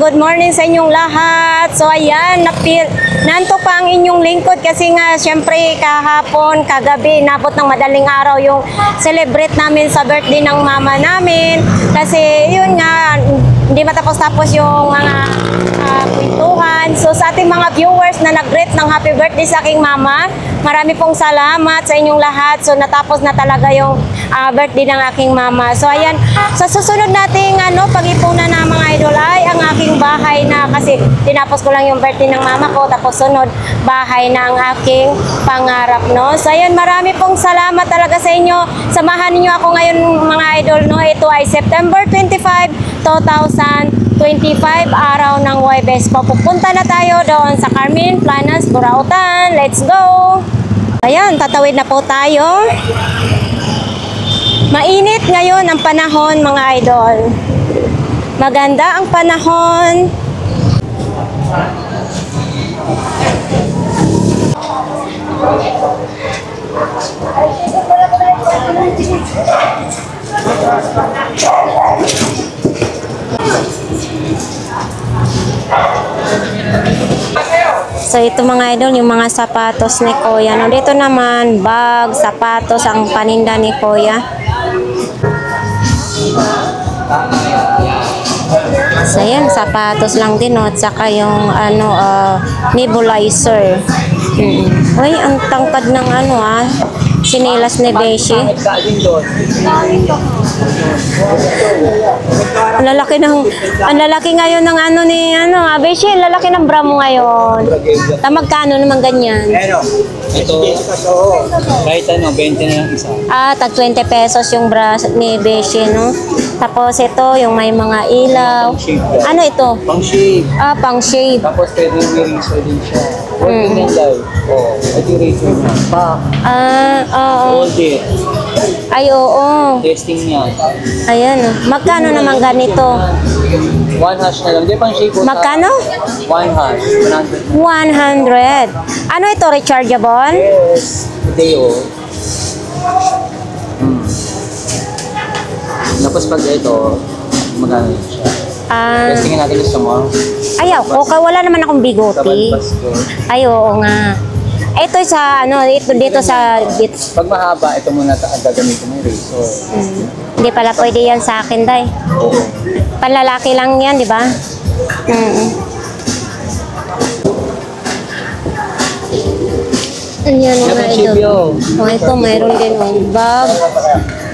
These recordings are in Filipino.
good morning sa inyong lahat. So ayan, nanto pa ang inyong lingkod kasi nga syempre kahapon, kagabi, nabot ng madaling araw yung celebrate namin sa birthday ng mama namin. Kasi yun nga, hindi matapos-tapos yung mga kwentuhan. So sa ating mga viewers na nag-greet ng happy birthday sa aking mama, marami pong salamat sa inyong lahat. So natapos na talaga yung birthday ng aking mama. So ayan, sa susunod nating pag-ipunan ng mga idol ay ang aking bahay na, kasi tinapos ko lang yung birthday ng mama ko, tapos sunod bahay na ang aking pangarap, no? So ayan, marami pong salamat talaga sa inyo. Samahan niyo ako ngayon mga idol, no? Ito ay September 25, 2025, araw ng Huwebes. Pupunta na tayo doon sa Carmen Planas, Burautan. Let's go! Ayan, tatawid na po tayo. Mainit ngayon ang panahon mga idol. Maganda ang panahon. So ito mga idol, yung mga sapatos ni Kuya. No, dito naman, bag, sapatos ang paninda ni Kuya. So yan, sapatos lang din, no? At saka yung nebulizer. Uy, ang tangkad ng sinilas ni Beshi. Ang lalaki ngayon ng Beshi, ang lalaki ng bra mo ngayon. Magkano naman ganyan? Ito, kahit 20 na lang isa. Tag 20 pesos yung bra ni Beshi, no? Tapos ito, yung may mga ilaw. Ano ito? Pang shave. Pang shave. Tapos pwede yung eraser din siya. Working yan live. Pwede yung eraser niya. Oo. Hold it. Ay, oo. Testing niya. Ayan. Magkano naman ganito? 1 hash na lang. Hindi pang shave. Magkano? 1 hash. 100. 100. Ano ito? Rechargeable? Yes. Deo. Tapos pag ito, magkano siya? Testingin natin gusto mo. Ayaw ko. Wala naman akong bigote. Ay, oo nga. Ito sa, ito dito sa bits. Pag mahaba, ito muna gagamitin mo yung razor. Hindi pala pwede yan sa akin, day. Oo. Panlalaki lang yan, di ba? Ayan, mga idol. Ito, mayroon din bag.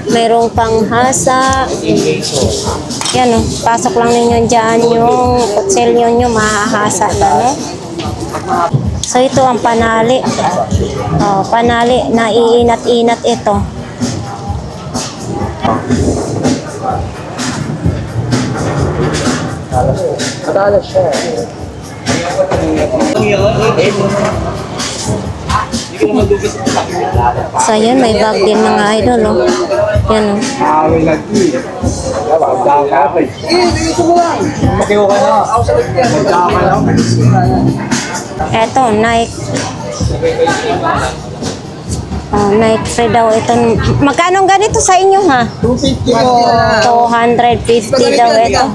Mayroong panghasa. Yan, pasok lang ninyo dyan yung kutsilyo nyo, mahahasa na, no? So ito ang panali. Panali na iinat-inat ito. Matalas siya. So yan, may bag din mga idol, oh. Yan, oh. Eto, Nike. Nike free daw ito. Magkano ganito sa inyo, ha? 250 daw ito.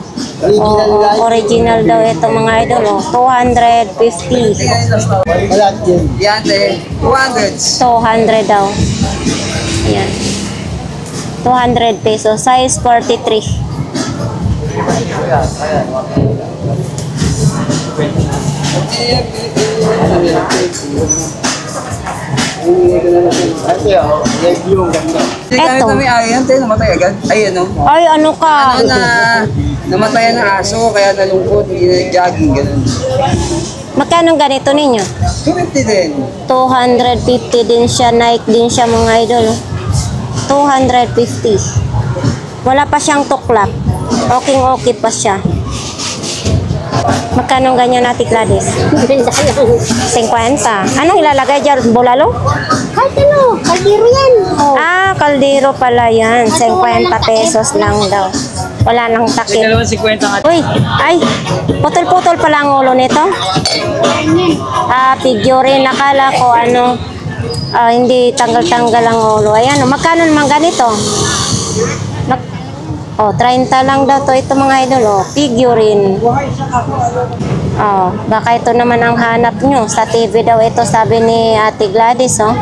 Original daw ito mga idol, 250. 200 daw. Ayan. 200 pesos. Size 43. Eto. Ay, ano ka? Namatayan ng aso, kaya nalungkot, hindi nag-jogging, ganun. Magkano ganito ninyo? 250 din. 250 din siya. Nike din siya mga idol. 250. Wala pa siyang tuklap. Okay pa siya. Magkano ganyan natin, Gladys? 50. Anong ilalagay dyan? Bulalo? Kahit kaldero yan. Kaldero pala yan. 50 pesos lang daw. Wala nang takip. 250 nga. Uy, ay, putol-putol pala ang ulo nito. Figurine, nakala ko hindi tanggal-tanggal ang ulo. Ayan, magkano naman ganito? Oh, 30 lang daw to. Ito mga idol, oh. Figurine. Oh, baka ito naman ang hanap nyo. Sa TV daw ito, sabi ni Ate Gladys, oh.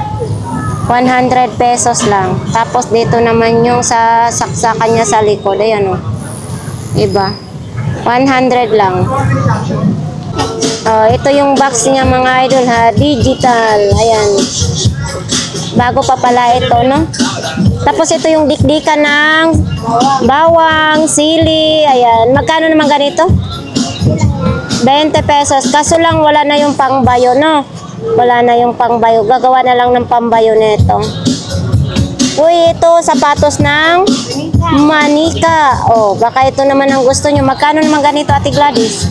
100 pesos lang. Tapos dito naman yung sa saksakan niya sa likod. Ayan, oh. Iba. 100 lang. Oh, ito yung box niya mga idol, ha. Digital. Ayan. Bago pa pala ito, no? Tapos ito yung dikdikan ng bawang, sili. Ayan. Magkano naman ganito? 20 pesos. Kaso lang wala na yung pangbayo, no? Wala na yung pangbayo. Gagawa na lang ng pambayo nito. Uy, ito sapatos ng manika. Oh, baka ito naman ang gusto nyo. Magkano naman ganito, Ate Gladys?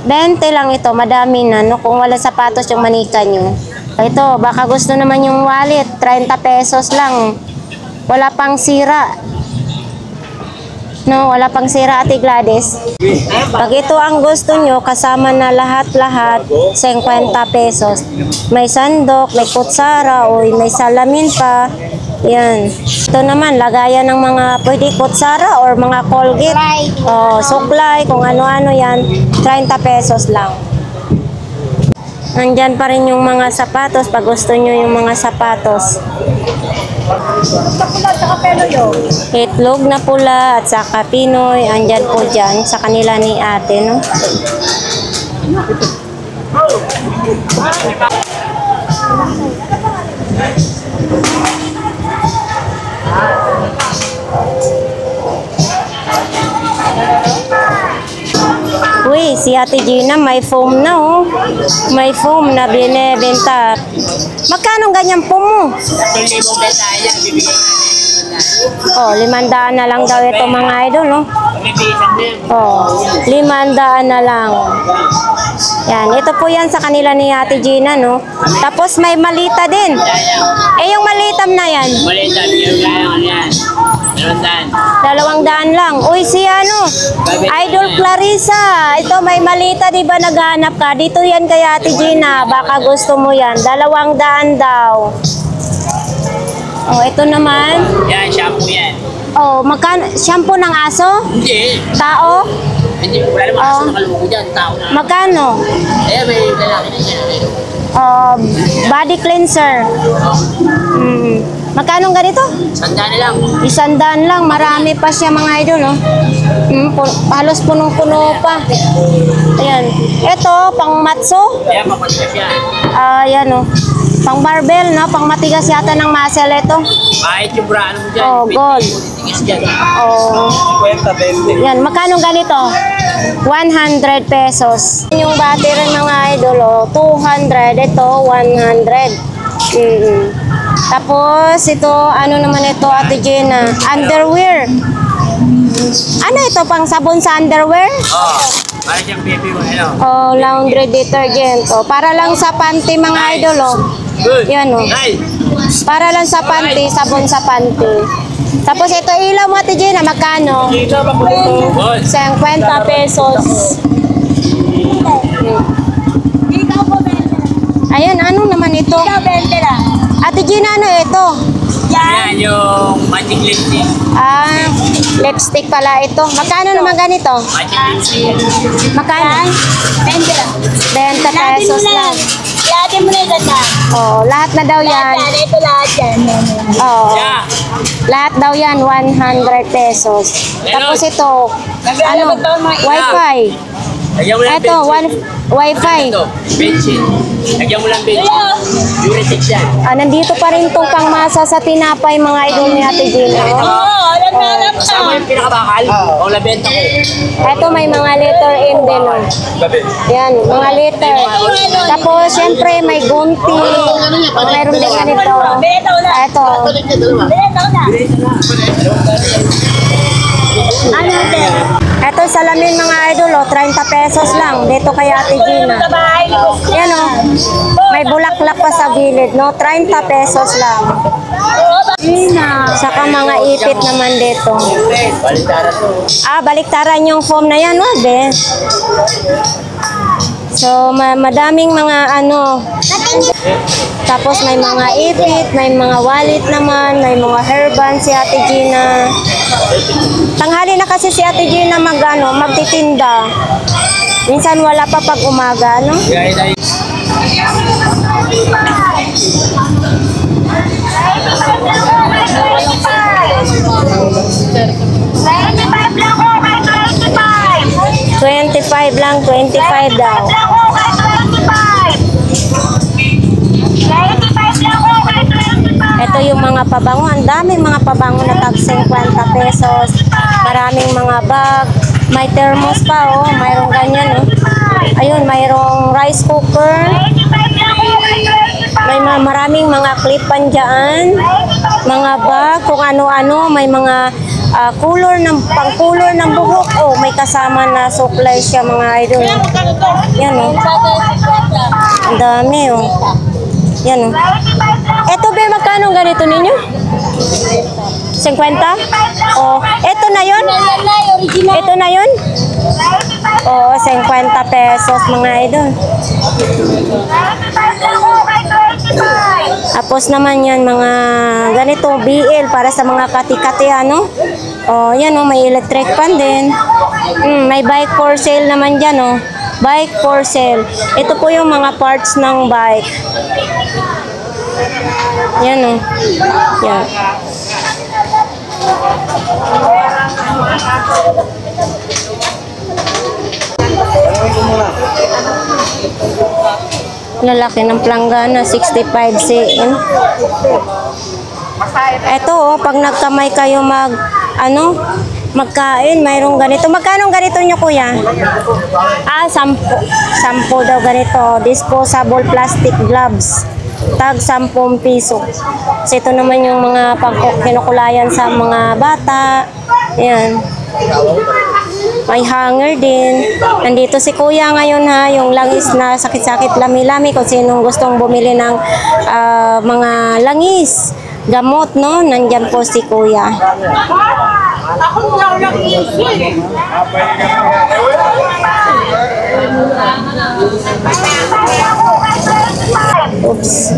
20 lang ito. Madami na, no? Kung wala sapatos yung manika nyo. Ito, baka gusto naman yung wallet. 30 pesos lang. Wala pang sira. No, wala pang sira, Ate Gladys. Pag ito ang gusto nyo, kasama na lahat-lahat, 50 pesos. May sandok, may kutsara, o may salamin pa. Yan. Ito naman, lagayan ng mga pwede kutsara or mga Colgate. O, suklay, kung ano-ano yan. 30 pesos lang. Nandyan pa rin yung mga sapatos, pag gusto nyo yung mga sapatos. Itlog na pula at saka Pinoy, andyan po dyan sa kanila ni ate, no? Uy, si Ate Gina may foam na, oh. May foam na binibenta. Magkano ganyan foam mo? 1,000 benta yan, bibigyan Oh, 500 na lang daw ito mga idol, no? Oh, 500 na lang. Yan, ito po yan sa kanila ni Ate Gina, no? Tapos may malita din. Eh, yung malitam na yan. Malita, bigyan mo yan. 200 lang. Uy, si ano? Idol Clarissa. Ito, may malita, di ba naghanap ka? Dito yan kay Ate Gina. Baka gusto mo yan. 200 daw. Oh, ito naman. Yan, shampoo yan. Oh, magkano? Shampoo ng aso? Hindi. Tao? Hindi, wala naman aso nakaloko dyan. Tao na. Magkano? Eh, may lalaki na yan. Body cleanser. Magkano ganito? 100 na lang. 100 lang. Marami pa siya mga idol, no? Halos punong-puno pa. Ayan. Ito, pang matso. Kaya papatigas yan. Ayan, no? Pang barbell, no? Pang matigas yata ng muscle ito. Kahit yung bra, ano mo dyan. Oh, gold. Tigas dyan. Oh. 50, 20. Yan, magkano ganito? 100 pesos. Yung battery mga idol, oh, 200. Ito, 100. Tapos, ito, ano naman ito, Ate Gina? Underwear. Ano ito, pang sabon sa underwear? Oh, para siyang baby mo, ano. Oh, laundry detergent. Oh, para lang sa panty mga idol, oh. Good. Yan, oh. Nice. Para lang sa panty, sabon sa panty. Tapos ito, ilaw mo, Ate Gina, magkano? Good. 50 pesos. Ayan, ano naman ito? Ate Gina, ano ito? Yan yung magic lipstick. Lipstick pala ito. Magkano naman ganito? Magic lipstick. Magkano? 20 pesos lang. Lagi mo na yung ganda. Oh, lahat na daw yan. Ito lahat yan. Oh, Yeah. lahat daw yan 100 pesos. Tapos ito, ano? Wi-Fi. Lagyan mo lang Ito, Wi-Fi. Ito, bensin. Lagyan mo lang bensin. Duretex yan. Nandito pa rin itong pangmasa sa tinapay mga idol ni Ate Gina. Oh. Alam na alam ka. Kasama yung pinakabakal. O labenta ko. Ito may mga letter M din. Oh. Yan, mga letter. Tapos, syempre, may gunti. Mayroon din ganito. Betaw na. Ito. Betaw na. Ano din? Ito salamin mga idol, oh, 30 pesos lang. Dito kay Ate Gina. Sa bahay ni Gusto. Yan, oh. May bulaklak pa sa gilid, no? 30 pesos lang. Saka mga ipit naman dito. Baliktara to. Baliktaran yung foam na yan, no, be? So, madaming mga ano. Tapos may mga ipit, may mga wallet naman, may mga hairband si Ate Gina. Tanghali na kasi si Ate Gina magtitinda. Minsan wala pa pag umaga, no? $25 lang, $25 daw. Ito yung mga pabango. Ang daming mga pabango na tag 50 pesos. Maraming mga bag. May thermos pa, oh. Mayroong ganyan, oh. Ayun, mayroong rice cooker. May maraming mga clipan dyan. Mga bag, kung ano-ano. May mga pang-color ng buhok. Oh, may kasama na supply siya, mga idol. Yan, oh. Ang dami, oh. Yan, oh. Eto ba, magkano ganito ninyo? 50? Oh, eto na yun? Ito na yun? Oo, 50 pesos, mga idol. Tapos naman yan, mga ganito, BL, para sa mga kati-kati, ano? Oh, yan, oh, may electric fan din. May bike for sale naman dyan, oh. Bike for sale. Ito po yung mga parts ng bike. Yan, oh. Yan. Lalaki ng planggana, 65 cm. Ito, oh, pag nagkamay kayo magkain, mayroong ganito. Magkano ganito nyo, kuya? 10 daw ganito. Disposable plastic gloves. Tag 10 piso. So, ito naman yung mga kinukulayan sa mga bata. Ayan. May hanger din. Nandito si kuya ngayon, ha. Yung langis na sakit-sakit, lami-lami. Kung sinong gustong bumili ng mga langis, gamot, no? Nandyan po si kuya. Oops.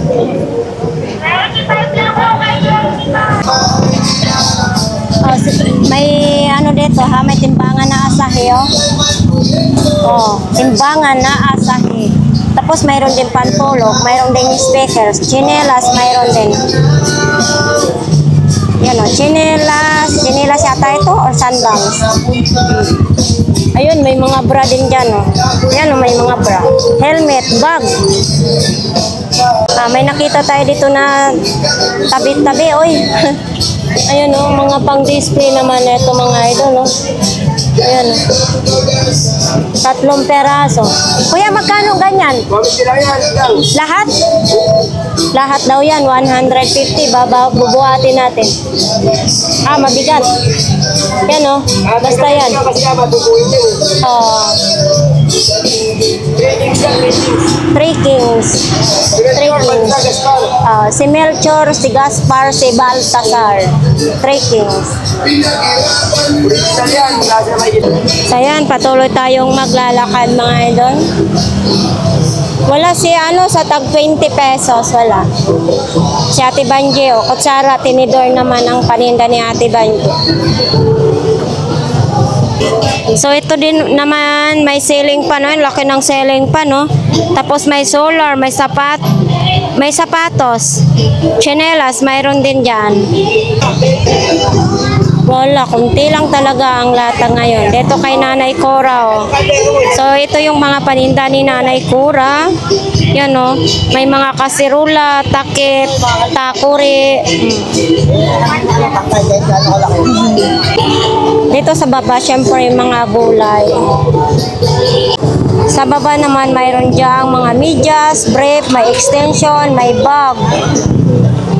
May ano dito, ha, may timbangan na asahe, oh. Oh, timbangan na asahe. Tapos mayroon din pantulog, mayroon din speakers, chinelas, mayroon din. Yan, oh, chinelas yata ito or sandals. Ayun, may mga bra din dyan, oh. Yan, oh, may mga bra. Helmet, bag. May nakita tayo dito na tabi-tabi, oy. Ayun, oh, mga pang-display naman ito, mga idol, oh. Ayan, 3 peraso. Kuya, magkano ganyan? Lahat? Lahat daw yan, 150. Bubuhatin natin. Mabigat. Yan, oh. Basta yan. Three Kings. Si Melchor, si Gaspar, si Baltasar. 3 Kings. So yan, patuloy tayong maglalakad, mga idol. Wala si sa tag 20 pesos, wala. Si Ate Banji, kutsara, tinidor naman ang paninda ni Ate Banji. So ito din naman, may ceiling pa, no? Laki ng ceiling pa, no? Tapos may solar, may sapatos, chinelas, mayroon din dyan. Wala, kunti lang talaga ang lata ngayon. Dito kay Nanay Cora, oh. So, ito yung mga paninda ni Nanay Cora. Yan, oh. May mga kasirula, takip, takuri. Dito sa baba, syempre, mga gulay. Sa baba naman, mayroon diyang mga medyas, brief, may extension, may bag.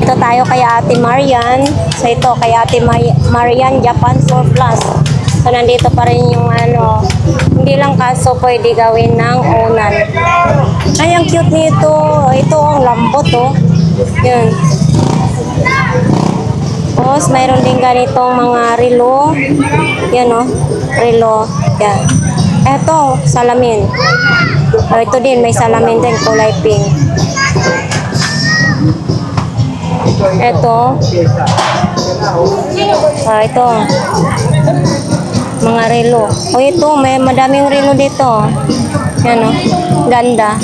Ito tayo kay Ate Marian. So ito kay Ate Marian Japan Surplus. So nandito pa rin yung hindi lang kaso pwede gawin ng unan. Ay, ang cute nito. Ito ang lambot, oh. Yan. Tapos mayroon din ganitong mga relo. Yan, oh. Relo. Yan. Ito, salamin. Ito din, may salamin din, kulay pink. Ito. Ito. Mga relo. O ito, may madaming relo dito. Yan o. Ganda.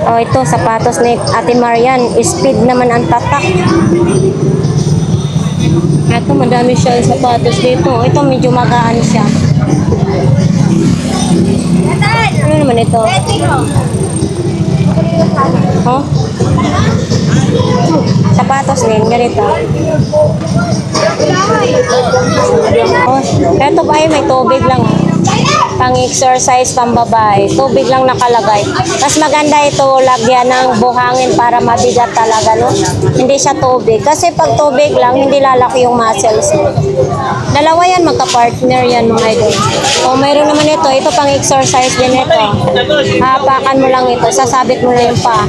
O ito, sapatos ni Ate Marian. Speed naman ang tatak. Ito, madami siya sapatos dito. Ito, medyo magaan siya. Ano naman ito? Oh? Sapatos din, ganito. Oh, ito ba ay may tubig lang. Pang-exercise, pang-babae. Tubig lang nakalagay. Mas maganda ito, lagyan ng buhangin para mabigat talaga, no? Hindi siya tubig. Kasi pag tubig lang, hindi lalaki yung muscles mo. Dalawa yan, magka-partner yan, mga idol. O, mayroon naman ito. Ito pang-exercise din ito. Hapakan mo lang ito. Sasabit mo na yung pa.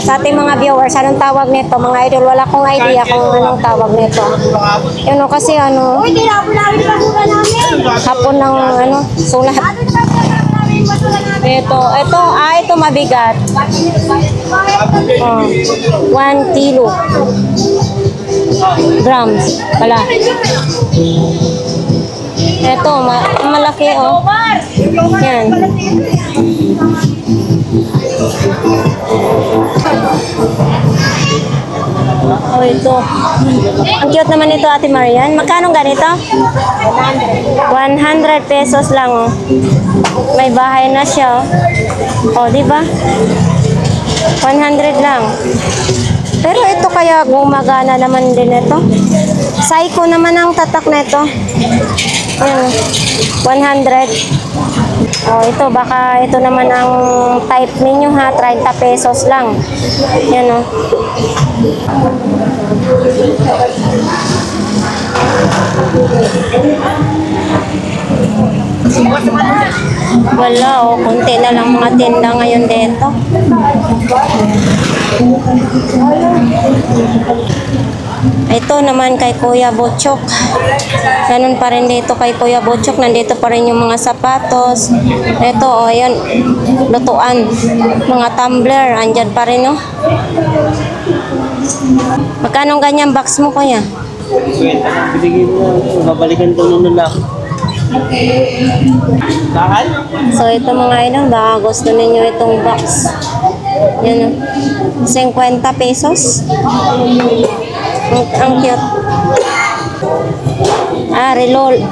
Sa ating mga viewers, anong tawag nito, mga idol? Wala akong idea kung anong tawag nito. Yun, kasi ano, hapon ng ano, sulat. Ito mabigat. 1 kilo. Grams pala. Ito, malaki oh. Yan. Oh, ito. Ang cute naman ito, Ate Marian. Magkano ganito? 100 pesos lang, oh. May bahay na siya, oh. Oh, di ba? 100 lang. Pero ito kaya gumagana naman din ito. Psycho naman ang tatak na ito. Yan, 100. Oh, ito baka ito naman ang type ninyo ha, 30 pesos lang. Yan oh. Wala oh, konti na lang mga tinda ngayon dito. Ito naman kay Kuya Butchok. Ganun pa rin dito kay Kuya Butchok. Nandito pa rin yung mga sapatos. Ito, o, oh, yan. Lutuan. Mga tumbler. Andyan pa rin, oh. Magkano ganyan box mo, Kuya? Binigay mo na, babalikan ito nung lalaki. Bakal? So, ito mga idol, baka gusto ninyo itong box. Yan, 50 pesos. Ang cute.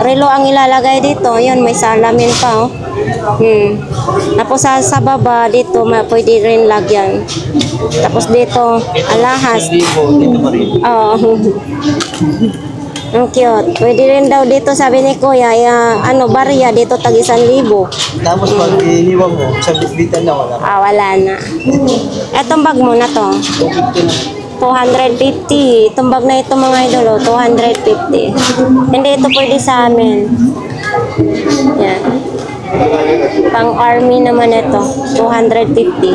Relo ang ilalagay dito. Yan, may salamin pa, oh. Tapos sa baba, dito, pwede rin lagyan. Tapos dito, alahas. Oo. Ang cute. Pwede rin daw dito, sabi ni Kuya, barya dito tag 1,000. Tapos pag iniwan mo, sa bitbitan na wala. Wala na. Etong bag mo na to. 250. Itong bag na ito mga idol, 250. Hindi ito pwede sa amin. Yan. Pang army naman ito, 250.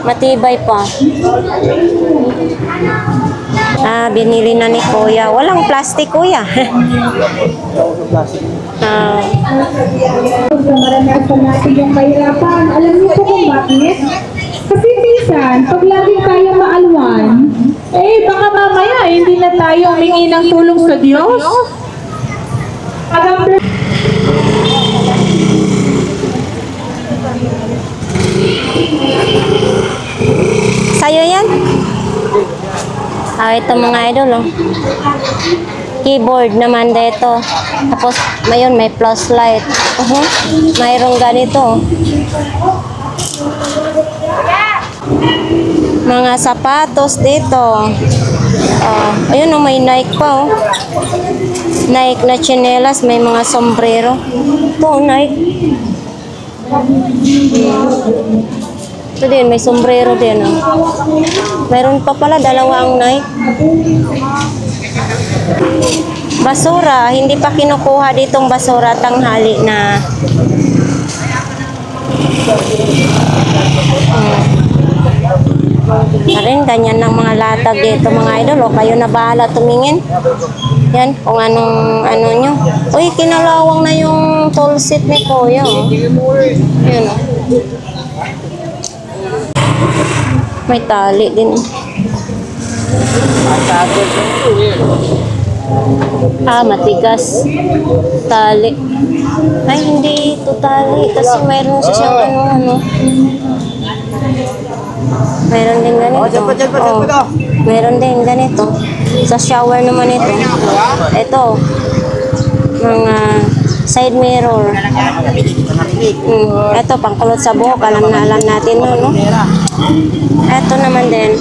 Matibay pa. Binili na ni Kuya. Walang plastic, Kuya. Maranasan natin yung kahirapan. Alam niyo po kung bakit? Kasi minsan, pag lagi tayo maalwan, baka mamaya hindi na tayo humingi ng tulong sa Diyos. Sa'yo yan? Ito mga idol, oh. Keyboard naman dito. Tapos, may plus light. Mayroong ganito. Mga sapatos dito. Ayun, may Nike pa, oh. Nike na tsinelas, may mga sombrero. Ito, Nike. Ito din, may sombrero din, oh. Mayroon pa pala, dalawa ang Nike. Basura, hindi pa kinukuha ditong basura tanghali na. Rin, ganyan ng mga latag dito mga idol. O, kayo na bahala tumingin. Yan, kung anong nyo. Uy, kinalawang na yung tool seat ni Kuya. Oh. Yan, oh. May tali din. Matigas. Tali. Ay, hindi ito tali. Kasi mayroon siya siyang ano. Mayroon din ganito. Mayroon din ganito. Sa shower naman ito. Ito. Mga side mirror. Ito, pangkulot sa buhok. Alam natin no? Ito naman din.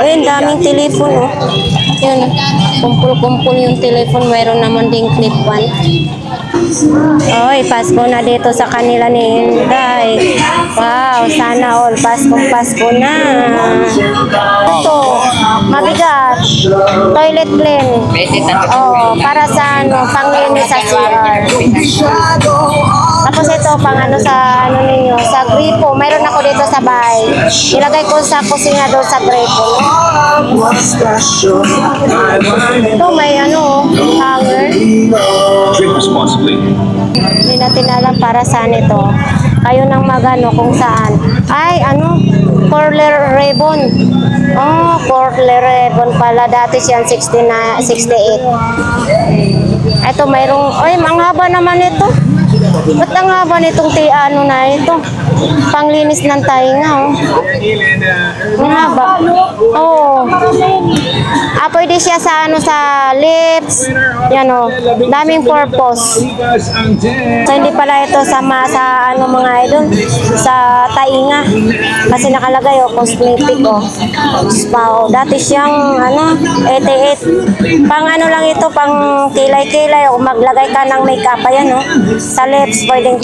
Ay, ang daming telephone, oh. Yun, kumpul-kumpul yung telephone. Mayroon naman ding clip 1. Oy, Pasko na dito sa kanila ni Inday. Wow, sana all Pasko na. Ito, mabigat. Toilet clean. Oh, para sa ano, panglinis sa CR. Tapos ito, pang ano sa ano ninyo, sa gripo. Mayroon ako dito sa bahay. Ilagay ko sa kusina doon sa gripo. Ito, may ano, hanger. Drink responsibly. Hindi natin alam para saan ito. Kayo nang magano kung saan. Ay, ano, curler ribbon. Oh, curler ribbon pala. Dati siyang 68. Ito, mayroong, ay, ang haba naman ito. Ba't ang haba nitong ano na ito? Panglinis ng tainga, oh. Ang haba. Oh. Pwede siya sa ano, sa lips. Yan, oh. Daming purpose. So, hindi pala ito sama sa ano mga idol, sa tainga. Kasi nakalagay, oh, cosmetic, oh. Spa, oh. Dati siyang, ano, 88. Pang ano lang ito, pang kilay-kilay, oh. Maglagay ka ng makeup, ayan, oh. Sa lips, pwede.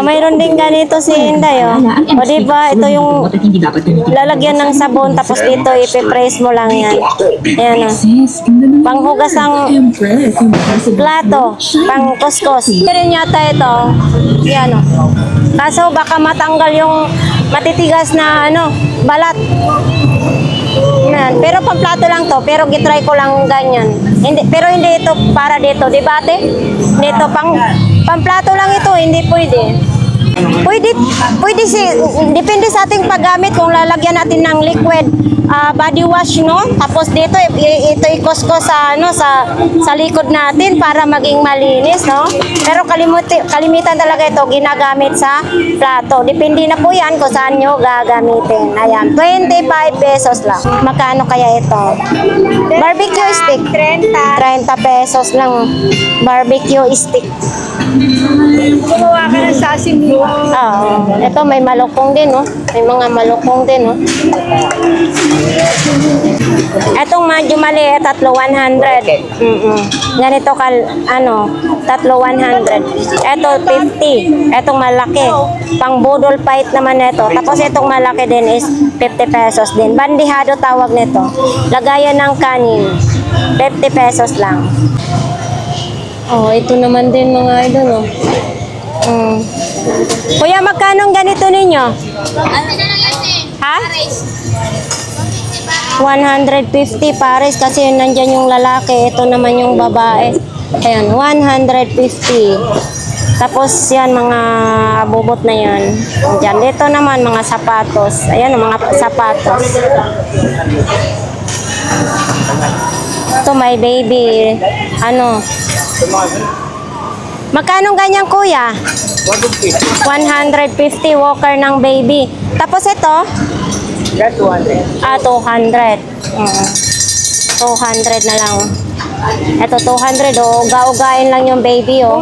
Mayroon din ganito si Inday, oh. O, diba, ito yung lalagyan ng sabon, tapos dito ipipress mo lang yan. Ayan, oh. Panghugas ng plato, pang kuskus. Rin yata ito, yan, oh. Kaso baka matanggal yung matitigas na ano, balat. Yan. Pero pang plato lang to, pero gitry ko lang ganyan. Pero hindi ito para dito, di ba ate? Dito, pang plato lang ito, hindi pwede. Pwede depende sa ating paggamit kung lalagyan natin ng liquid body wash, no? Tapos dito ito ikuskos sa ano sa likod natin para maging malinis, no? Pero kalimitan talaga ito ginagamit sa plato. Depende na po 'yan kung saan nyo gagamitin. Ayan, 25 pesos lang. Magkano kaya ito? Barbecue stick 30 pesos lang. Barbecue stick. Gumawa ka ng sashimi. Oo. Ito may malukong din, oh. May mga malukong din, oh. Etong medyo maliit, 3,100. Ganito ano, 3,100. Ito 50. Etong malaki. Pang budol fight naman ito. Tapos itong malaki din is 50 pesos din. Bandihado tawag nito. Lagayan ng kanin. 50 pesos lang. Oh, ito naman din mga idol, oh. Kuya, magkano ganito ninyo? Ha? 150 pares kasi nandyan yung lalaki. Ito naman yung babae. Ayan, 150. Tapos yan, mga bubot na yan. Diyan, dito naman mga sapatos. Ayan, mga sapatos. Ito may baby. Ano? Magkano ganyan kuya? 150 walker ng baby. Tapos ito? 200. 200. 200 na lang. Ito 200, oh. Uga-ugain lang yung baby, oh.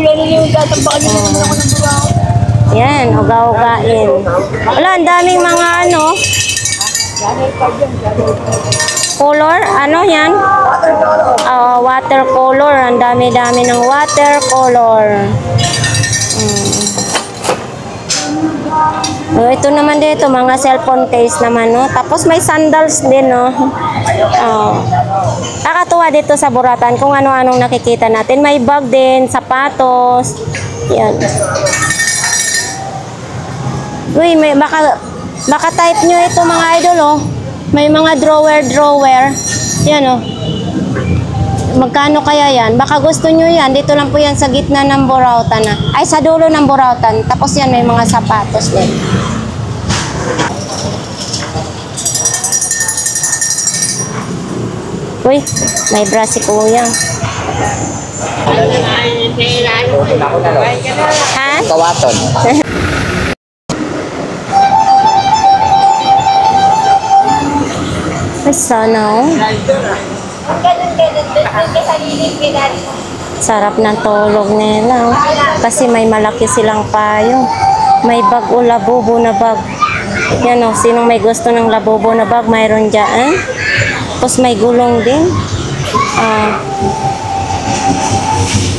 Yan, uga-ugain. Wala, ang daming mga ano. Color, ano yan? Watercolor. Ang dami-dami ng watercolor. Ito naman dito, mga cellphone case naman, no? Tapos may sandals din, no? Nakakatuwa dito sa Buratan kung ano-anong nakikita natin. May bag din, sapatos. Yan. Uy, baka type nyo ito mga idol, oh. May mga drawer. Yan, oh. Magkano kaya yan? Baka gusto nyo yan. Dito lang po yan sa gitna ng Burautan. Ay, sa dulo ng Burautan. Tapos yan, may mga sapatos din. Uy, may bra si kuya. Ha? Kawaton. Ay, sana oh. Sarap ng tulog nila. Oh. Kasi may malaki silang payo. May bag o labubo na bag. Yan o, sinong may gusto ng labubo na bag, mayroon dyan. Tapos may gulong din.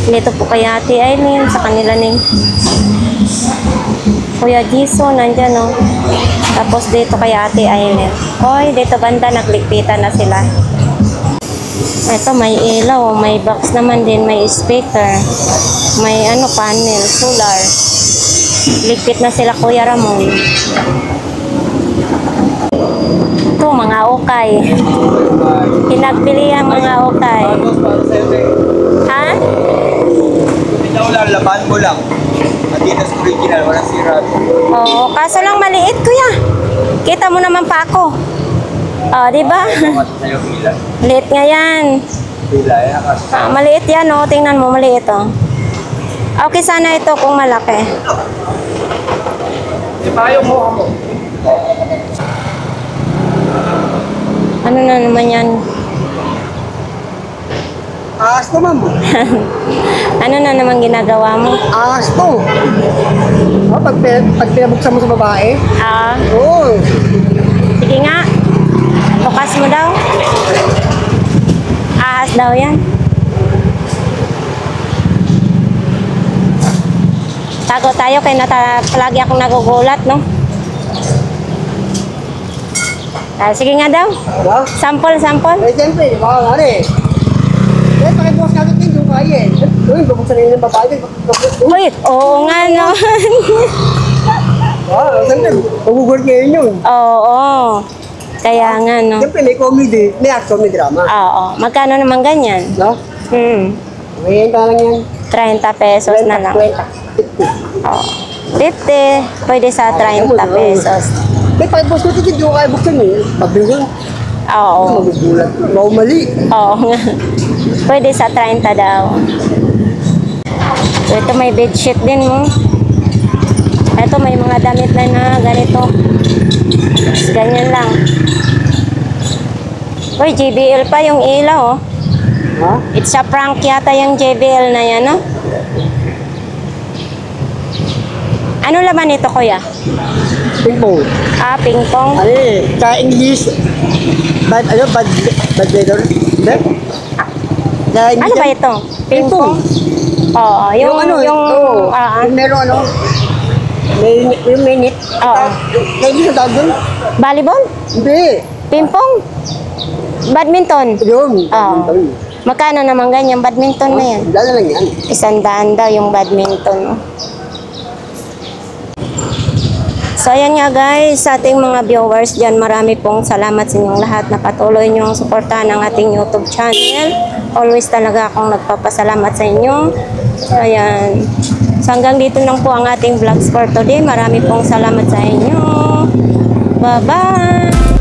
Dito po kay Ate Aileen, sa kanila ni Kuya Jiso, nandyan o. Tapos dito kay Ate Aileen. Hoy, dito banda, naglikpitan na sila. Ito, may ilaw, may box naman din, may speaker, may ano, panel, solar. Ligpit na sila Kuya Ramon. Ito, mga ukay. Pinagbili ang mga ukay. Ha? Ikaw lang, laban mo lang. Adidas original, walang sira. Oo, kaso lang maliit Kuya. Kita mo naman pa ako. Oh, di ba? Sa'yo, pila. Liit nga yan. Pila, yan. Maliit yan, oh. Tingnan mo, maliit, oh. Okay sana ito kung malaki. Ayaw mo ako. Ano na naman yan? Ahas naman mo. Ano na naman ginagawa mo? Ahas to. Pag pinabuksan mo sa babae. Oo. Sige nga. Bukas mo daw. Ahas daw yan. Tago tayo kaya palagi akong nagugulat, no? Sige nga daw. Ha? Sample. Siyempre, baka nga eh. Pakibukas ka natin yung kaya eh. Uy, babuksan na yung babae. Uy, oo nga, no? Siyempre, magugulat ngayon yun. Oo. Kaya nga, no? Siyempre, may comedy, may action, may drama. Oo. Magkano naman ganyan? No? Ngayon pa lang yan. 30 pesos na lang. 20. Oo. 50. Pwede sa 30 pesos. May pakibukas ko natin yung kaya buksan eh. Pabili Oo. magugulat. Mau mali. Oo nga. Pwede sa 30 daw. So, ito may bedsheet din mo. Ito may mga damit na ganito. Ganyan lang. Uy, JBL pa yung ilaw, oh. Ha? It's a prank yata yung JBL na yan, no? Ano laman ito, kuya? Ping-pong. Ping-pong. Ano eh, sa English, bad weather. Ano ba ito? Ping-pong? Oo, yung meron ano, yung minute. Oo. Kaya hindi sa tawag doon? Volleyball? Hindi. Ping-pong? Badminton? Yun. Oo. Magkano naman ganyan? Badminton na yan. Dala lang yan. 100 daw yung badminton. So ayan nga guys, sa ating mga viewers dyan, marami pong salamat sa inyong lahat na patuloy niyong suportahan ang ating YouTube channel. Always talaga akong nagpapasalamat sa inyo. Ayan. So hanggang dito lang po ang ating vlogs for today. Marami pong salamat sa inyo. Bye-bye!